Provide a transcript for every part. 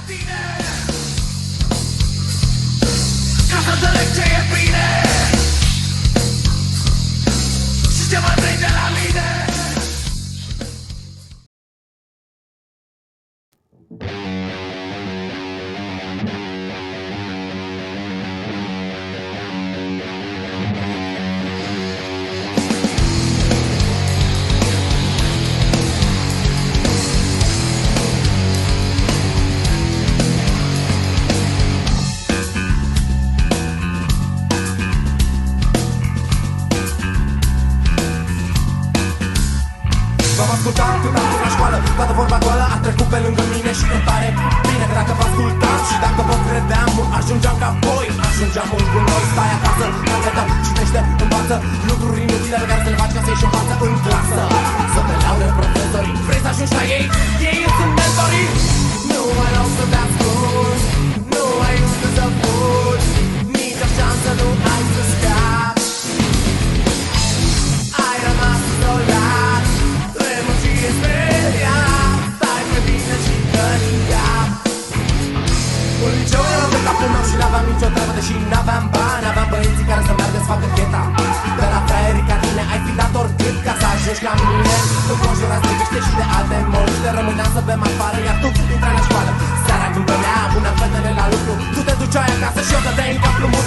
tine, ca să înțeleg ce e bine și ce mai prinde la mine. V-am ascultat când am fost la școală, toată vorba goală a trecut pe lângă mine și îmi pare bine că dacă vă ascultam și dacă vă credeam, ajungeam ca voi, ajungeam un cu noi. Stai acasă, anchetă, citește, învață lucruri inutile pe care să le faci ca să ieși în față în clasă. Să te laude profesorii, vrei să ajungi la ei? Ei îți sunt mentorii. Nu mai rău să te ascult, nu ai unde să fugi, nici o șansă nu ai să scapi. Ai rămas izolat, în liceu eram pe capul meu și n-aveam nicio treabă, deși n-aveam bani. Aveam băieții care să meargă să facă cheta. De la fraierii ca tine ai fi dat oricât ca să ajungi ca mine. Înconjurați de viște și de alte moște, rămâneam să bem afară, iar tu intrai la școală. Seara când veneam, puneam fetele la lucru, tu te duceai acasă și eu dădeai în cap lumul.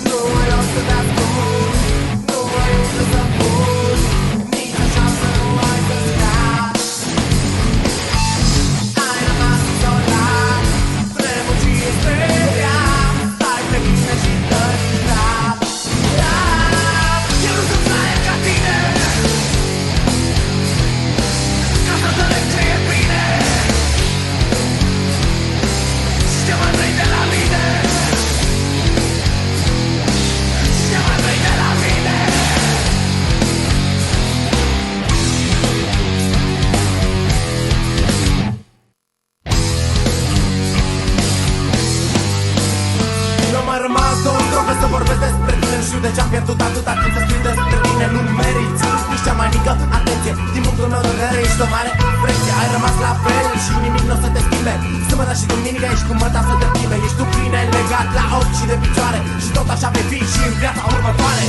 Nu mai o să te ascult, nu mai unde să fugi, nici o șansă nu ai să scapi. Ai rămas izolat, premucie speria, stai pe mine și dă-i drap. Eu nu sunt flyer ca tine, ca să înțeleg ce e bine și ce mai prinde la mine, și ce mai prinde la mine. Nu mai rămas două strofe să vorbesc despre tine. Nu știu de ce-am pierdut atâta timp să scriu despre tine. Nu meriți nici cea mai mică atenție. Din punctul meu de vedere ești o mare infracție. Ai rămas la fel și nimic nu o să te schimbe. Sâmbătă și duminică ești cu măta să te plimbe. Ești tu bine legat la ochi și de picioare, și tot așa vei fi și în viața următoare.